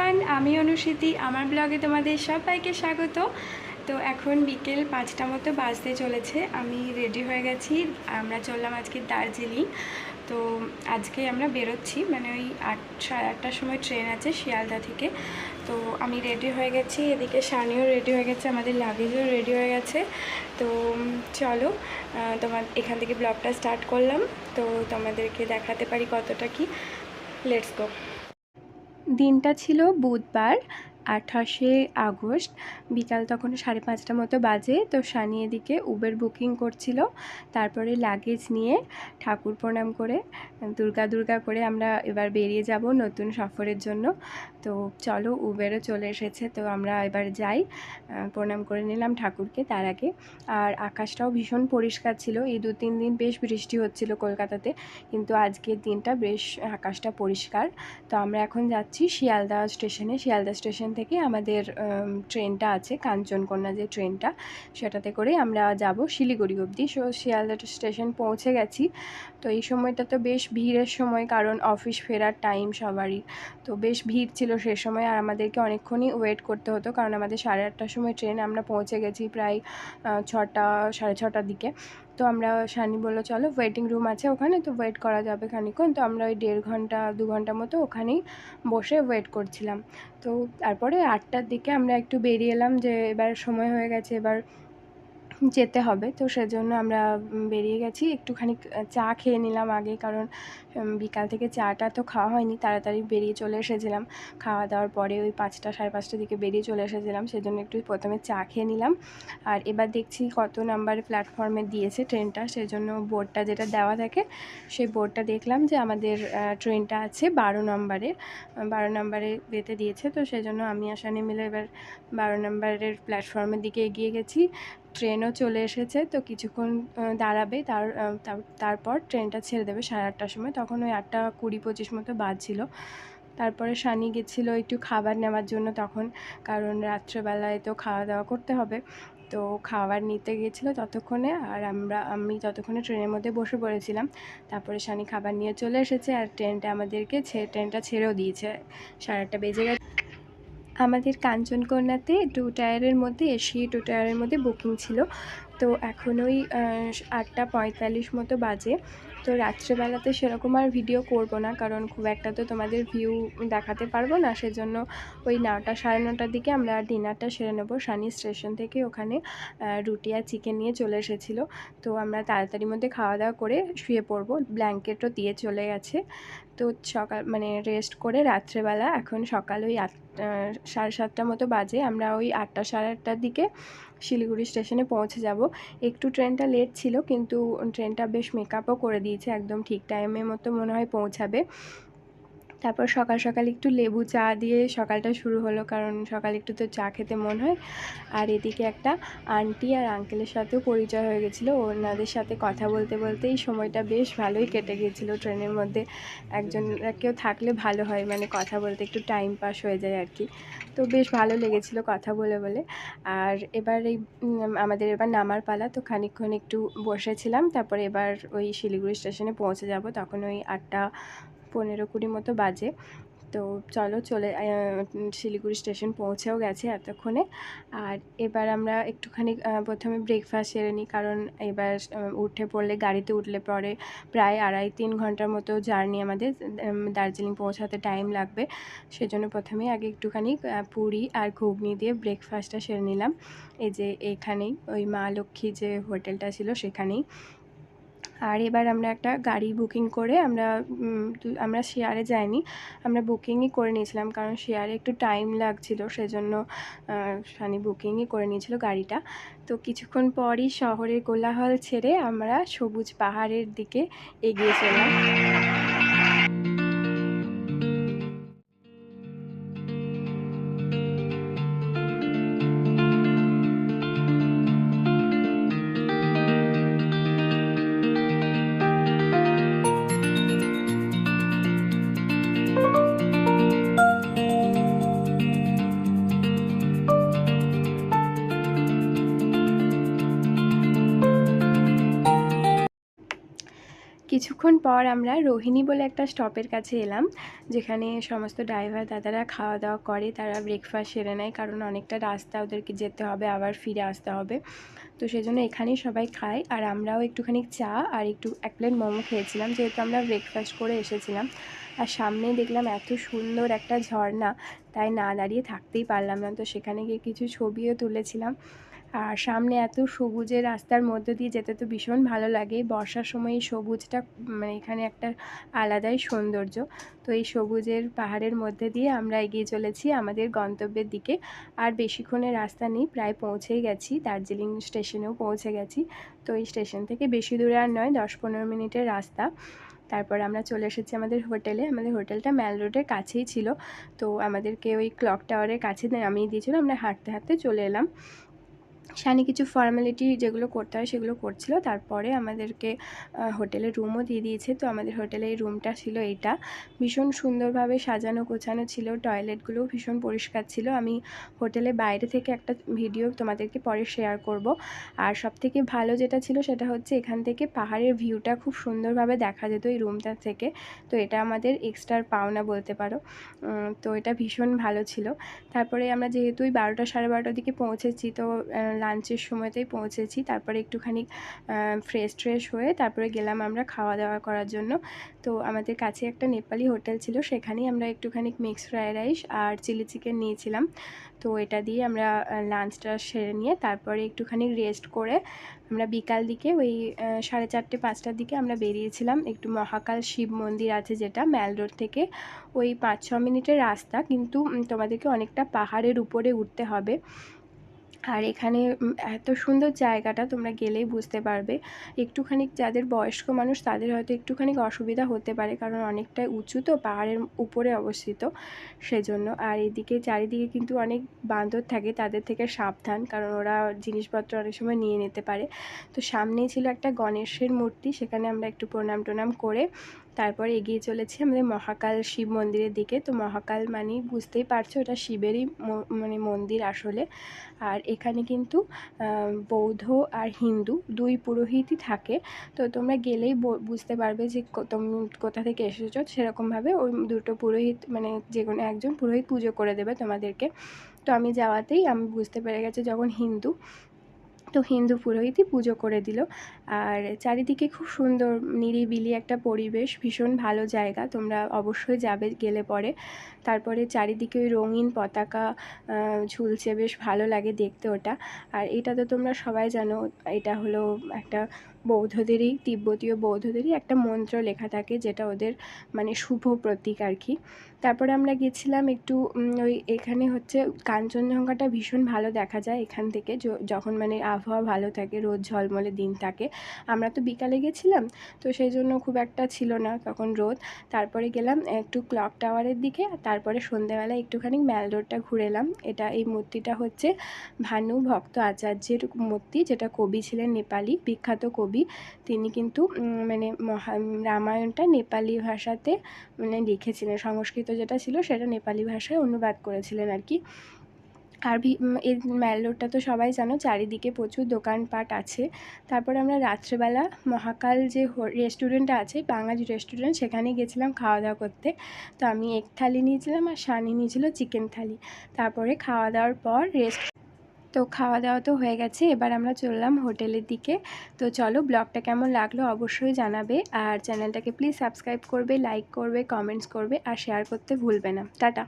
Everyone, আমি অনুষ্ঠিতি। আমার ব্লগে তোমাদের সবাইকে স্বাগত। তো এখন বিকেল 5টা মতো বাজতে চলেছে। আমি রেডি হয়ে গেছি। আমরা চললাম আজকে দার্জিলিং। তো আজকে আমরা বেরোচ্ছি, মানে ওই 8-8:30টার সময় ট্রেন আছে শিয়ালদা থেকে। তো আমি রেডি হয়ে গেছি, এদিকে শানিও রেডি হয়ে গেছে, আমাদের লাগেজও রেডি হয়ে গেছে। তো চলো তোমার এখান থেকে ব্লগটা স্টার্ট করলাম। তো তোমাদেরকে দেখাতে পারি কতটা কি। Let's go. দিনটা ছিল বুধবার, 28শে আগস্ট। বিকাল তখন 5:30 মতো বাজে। তো শানি এদিকে উবের বুকিং করছিল। তারপরে লাগেজ নিয়ে ঠাকুর প্রণাম করে দুর্গা করে আমরা এবার বেরিয়ে যাব নতুন সফরের জন্য। তো চলো, উবেরও চলে এসেছে। তো আমরা এবার যাই, প্রণাম করে নিলাম ঠাকুরকে তার আগে। আর আকাশটাও ভীষণ পরিষ্কার ছিল। এই 2-3 দিন বেশ বৃষ্টি হচ্ছিল কলকাতাতে, কিন্তু আজকের দিনটা বেশ আকাশটা পরিষ্কার। তো আমরা এখন যাচ্ছি শিয়ালদা স্টেশনে। শিয়ালদা স্টেশন থেকে আমাদের ট্রেনটা আছে, কাঞ্চনকন্যা যে ট্রেনটা, সেটাতে করে আমরা যাব শিলিগুড়ি অবধি। শিয়ালদা স্টেশন পৌঁছে গেছি। তো এই সময়টা তো বেশ ভিড়ের সময়, কারণ অফিস ফেরার টাইম সবারই। তো বেশ ভিড় ছিল সে সময়, আর আমাদেরকে অনেকক্ষণই ওয়েট করতে হতো, কারণ আমাদের 8:30টার সময় ট্রেন। আমরা পৌঁছে গেছি প্রায় 6টা 6:30টার দিকে। তো আমরা, শানি বললো চলো ওয়েটিং রুম আছে ওখানে, তো ওয়েট করা যাবে খানিকক্ষণ। তো আমরা ওই 1.5 ঘন্টা 2 ঘন্টা মতো ওখানেই বসে ওয়েট করছিলাম। তো তারপরে 8টার দিকে আমরা একটু বেরিয়ে এলাম, যে এবার সময় হয়ে গেছে, এবার যেতে হবে। তো সেজন্য আমরা বেরিয়ে গেছি। একটুখানি চা খেয়ে নিলাম আগে, কারণ বিকাল থেকে চাটা তো খাওয়া হয়নি। তাড়াতাড়ি বেরিয়ে চলে এসেছিলাম। খাওয়া দাওয়ার পরে ওই 5টা 5:30টার দিকে বেরিয়ে চলে এসেছিলাম, সেজন্য একটু প্রথমে চা খেয়ে নিলাম। আর এবার দেখছি কত নাম্বার প্ল্যাটফর্মে দিয়েছে ট্রেনটা, সেজন্য বোর্ডটা যেটা দেওয়া থাকে সেই বোর্ডটা দেখলাম যে আমাদের ট্রেনটা আছে 12 নম্বরে। 12 নম্বরে যেতে দিয়েছে। তো সেজন্য আমি আর শানি মিলে এবার 12 নম্বরের প্ল্যাটফর্মের দিকে এগিয়ে গেছি। ট্রেনও চলে এসেছে। তো কিছুক্ষণ দাঁড়াবে, তারপর ট্রেনটা ছেড়ে দেবে 8:30টার সময়। তখন ওই 8:20-25 মতো বাজছিল। তারপরে শানি গেছিলো একটু খাবার নেওয়ার জন্য তখন, কারণ রাত্রেবেলায় তো খাওয়া দাওয়া করতে হবে। তো খাবার নিতে গেছিলো ততক্ষণে, আর আমি ততক্ষণে ট্রেনের মধ্যে বসে পড়েছিলাম। তারপরে শানি খাবার নিয়ে চলে এসেছে, আর ট্রেনটা ছেড়েও দিয়েছে। 8:30 বেজে গেছে। আমাদের কাঞ্চনকন্যাতে 2 টায়ারের মধ্যে, এসি 2 টায়ারের মধ্যে বুকিং ছিল। তো এখন ওই 8:45 মতো বাজে। তো রাত্রেবেলাতে সেরকম আর ভিডিও করব না, কারণ খুব একটা তো তোমাদের ভিউ দেখাতে পারবো না। সেজন্য ওই 9টা 9:30টার দিকে আমরা ডিনারটা সেরে নেবো। শানি স্টেশন থেকে ওখানে রুটি আর চিকেন নিয়ে চলে এসেছিলো। তো আমরা তাড়াতাড়ির মধ্যে খাওয়া দাওয়া করে শুয়ে পড়বো। ব্ল্যাঙ্কেটও দিয়ে চলে গেছে। তো সকাল মানে রেস্ট করে রাত্রেবেলা এখন সকাল ওই 7:30 মতো বাজে। আমরা ওই 8টা 8:30টার দিকে শিলিগুড়ি স্টেশনে পৌঁছে যাব। একটু ট্রেনটা লেট ছিল, কিন্তু ট্রেনটা বেশ মেকআপও করে দিয়েছে, একদম ঠিক টাইমের মতো মনে হয় পৌঁছাবে। তারপর সকাল সকাল একটু লেবু চা দিয়ে সকালটা শুরু হলো, কারণ সকালে একটু তো চা খেতে মন হয়। আর এদিকে একটা আন্টি আর আঙ্কেলের সাথেও পরিচয় হয়ে গেছিলো। ওনাদের সাথে কথা বলতে বলতেই সময়টা বেশ ভালোই কেটে গিয়েছিলো ট্রেনের মধ্যে। কেউ থাকলে ভালো হয়, মানে কথা বলতে একটু টাইম পাস হয়ে যায় আর কি। তো বেশ ভালো লেগেছিলো কথা বলে বলে। আর এবার আমাদের এবার নামার পালা। তো খানিকক্ষণ একটু বসেছিলাম, তারপরে এবার ওই শিলিগুড়ি স্টেশনে পৌঁছে যাব। তখন ওই 8:15-20 মতো বাজে। তো চলো শিলিগুড়ি স্টেশন পৌঁছেও গেছে এতক্ষণে। আর এবার আমরা একটুখানি প্রথমে ব্রেকফাস্ট সেরে নিই, কারণ এবার গাড়িতে উঠলে পরে প্রায় 2.5-3 ঘন্টার মতো জার্নি আমাদের, দার্জিলিং পৌঁছাতে টাইম লাগবে। সেজন্য প্রথমেই আগে একটুখানি পুরি আর ঘুগনি দিয়ে ব্রেকফাস্টটা সেরে নিলাম। এই যে এইখানেই ওই মা লক্ষ্মী যে হোটেলটা ছিল সেখানেই। আর এবার আমরা একটা গাড়ি বুকিং করে আমরা শেয়ারে যাইনি, আমরা বুকিংই করে নিয়েছিলাম, কারণ শেয়ারে একটু টাইম লাগছিল। সেজন্য শানি বুকিংই করে নিয়েছিল গাড়িটা। তো কিছুক্ষণ পরই শহরের কোলাহল ছেড়ে আমরা সবুজ পাহাড়ের দিকে এগিয়ে চললাম। কিছুক্ষণ পর আমরা রোহিণী বলে একটা স্টপের কাছে এলাম, যেখানে সমস্ত ড্রাইভার দাদারা খাওয়া দাওয়া করে, তারা ব্রেকফাস্ট সেরে নেয়, কারণ অনেকটা রাস্তা ওদেরকে যেতে হবে, আবার ফিরে আসতে হবে। তো সেই জন্য এখানেই সবাই খায়। আর আমরাও একটুখানি চা আর এক প্লেট মোমো খেয়েছিলাম, যেহেতু আমরা ব্রেকফাস্ট করে এসেছিলাম। আর সামনেই দেখলাম এত সুন্দর একটা ঝর্ণা, তাই না দাঁড়িয়ে থাকতেই পারলাম না, তো সেখানে গিয়ে কিছু ছবিও তুলেছিলাম। আর সামনে এত সবুজের রাস্তার মধ্যে দিয়ে যেতে তো ভীষণ ভালো লাগে। বর্ষার সময় এই সবুজটা মানে এখানে একটা আলাদাই সৌন্দর্য। তো এই সবুজের পাহাড়ের মধ্যে দিয়ে আমরা এগিয়ে চলেছি আমাদের গন্তব্যের দিকে। আর বেশিক্ষণের রাস্তা নেই, প্রায় পৌঁছেই গেছি, দার্জিলিং স্টেশনেও পৌঁছে গেছি। তো এই স্টেশন থেকে বেশি দূরে আর নয়, 10-15 মিনিটের রাস্তা। তারপর আমরা চলে এসেছি আমাদের হোটেলে। আমাদের হোটেলটা ম্যাল রোডের কাছেই ছিল, তো আমাদেরকে ওই ক্লক টাওয়ারের কাছে নামিয়ে দিয়েছিল। আমরা হাঁটতে হাঁটতে চলে এলাম। শানি কিছু ফর্মালিটি যেগুলো করতে হয় সেগুলো করছিল, তারপরে আমাদেরকে হোটেলে রুমও দিয়ে দিয়েছে। তো আমাদের হোটেলে এই রুমটা ছিল এইটা, ভীষণ সুন্দরভাবে সাজানো গোছানো ছিল, টয়লেটগুলোও ভীষণ পরিষ্কার ছিল। আমি হোটেলে বাইরে থেকে একটা ভিডিও তোমাদেরকে পরে শেয়ার করব। আর সবথেকে ভালো যেটা ছিল সেটা হচ্ছে এখান থেকে পাহাড়ের ভিউটা খুব সুন্দরভাবে দেখা যেত এই রুমটা থেকে। তো এটা আমাদের এক্সট্রার পাওনা বলতে পারো। তো এটা ভীষণ ভালো ছিল। তারপরে আমরা যেহেতু 12টা 12:30টার দিকে পৌঁছেছি, তো লাঞ্চের সময়তেই পৌঁছেছি। তারপরে একটুখানি ফ্রেশ হয়ে তারপরে গেলাম আমরা খাওয়া দাওয়া করার জন্য। তো আমাদের কাছে একটা নেপালি হোটেল ছিল, সেখানেই আমরা একটুখানি মিক্সড ফ্রাইড রাইস আর চিলি চিকেন নিয়েছিলাম। তো এটা দিয়ে আমরা লাঞ্চটা সেরে নিয়ে তারপরে একটুখানি রেস্ট করে আমরা বিকাল দিকে ওই 4:30-5টার দিকে আমরা বেরিয়েছিলাম। একটু মহাকাল শিব মন্দির আছে, যেটা ম্যাল রোড থেকে ওই 5-6 মিনিটের রাস্তা, কিন্তু তোমাদেরকে অনেকটা পাহাড়ের উপরে উঠতে হবে। আর এখানে এত সুন্দর জায়গাটা, তোমরা গেলেই বুঝতে পারবে। একটুখানি যাদের বয়স্ক মানুষ তাদের হয়তো একটুখানি অসুবিধা হতে পারে, কারণ অনেকটাই উঁচু তো, পাহাড়ের উপরে অবস্থিত সেজন্য। আর এদিকে চারিদিকে কিন্তু অনেক বান্দর থাকে, তাদের থেকে সাবধান, কারণ ওরা জিনিসপত্র অনেক সময় নিয়ে নিতে পারে। তো সামনেই ছিল একটা গণেশের মূর্তি, সেখানে আমরা একটু প্রণাম করে তারপরে এগিয়ে চলেছি আমাদের মহাকাল শিব মন্দিরের দিকে। তো মহাকাল মানে বুঝতেই পারছো, এটা শিবেরই মানে মন্দির আসলে। আর এখানে কিন্তু বৌদ্ধ আর হিন্দু দুই পুরোহিতই থাকে। তো তোমরা গেলেই বুঝতে পারবে যে তুমি কোথা থেকে এসেছো। সেরকমভাবে ওই দুটো পুরোহিত মানে যে কোনো একজন পুরোহিত পুজো করে দেবে তোমাদেরকে। তো আমি যাওয়াতেই আমি বুঝতে পেরে গেছি যখন হিন্দু, তো হিন্দু পুরোহিতই পুজো করে দিল। আর চারিদিকে খুব সুন্দর নিরিবিলি একটা পরিবেশ, ভীষণ ভালো জায়গা, তোমরা অবশ্যই যাবে গেলে পরে। তারপরে চারিদিকে ওই রঙিন পতাকা ঝুলছে, বেশ ভালো লাগে দেখতে ওটা। আর এটা তো তোমরা সবাই জানো, এটা হলো একটা বৌদ্ধদেরই, তিব্বতীয় বৌদ্ধদেরই একটা মন্ত্র লেখা থাকে, যেটা ওদের মানে শুভ প্রতীক আর কি। তারপরে আমরা গেছিলাম একটু ওই এখানে হচ্ছে কাঞ্চনজঙ্ঘাটা ভীষণ ভালো দেখা যায় এখান থেকে, যখন মানে আবহাওয়া ভালো থাকে, রোদ ঝলমলে দিন থাকে। আমরা তো বিকালে গেছিলাম, তো সেই জন্য খুব একটা ছিল না তখন রোদ। তারপরে গেলাম একটু ক্লক টাওয়ারের দিকে, আর তারপরে সন্ধ্যাবেলা একটুখানি ম্যাল রোডটা ঘুরে এলাম। এই মূর্তিটা হচ্ছে ভানু ভক্ত আচার্যের মূর্তি, যেটা কবি ছিলেন, নেপালি বিখ্যাত কবি। তিনি কিন্তু মানে রামায়ণটা নেপালি ভাষাতে মানে লিখেছিলেন, সংস্কৃত যেটা ছিল সেটা নেপালি ভাষায় অনুবাদ করেছিলেন আর কি। আর এই ম্যাল রোডটা তো সবাই জানো, চারিদিকে প্রচুর দোকানপাট আছে। তারপরে আমরা রাত্রেবেলা মহাকাল যে রেস্টুরেন্টটা আছে, বাঙালি রেস্টুরেন্ট, সেখানে গেছিলাম খাওয়া দাওয়া করতে। তো আমি এগ থালি নিয়েছিলাম আর শানি নিয়েছিল চিকেন থালি। তারপরে খাওয়া দাওয়ার পর তো খাওয়া দাওয়া তো হয়ে গেছে, এবার আমরা চললাম হোটেলের দিকে। তো চলো, ব্লগটা কেমন লাগলো অবশ্যই জানাবে, আর চ্যানেলটাকে প্লিজ সাবস্ক্রাইব করবে, লাইক করবে, কমেন্টস করবে, আর শেয়ার করতে ভুলবে না। টাটা।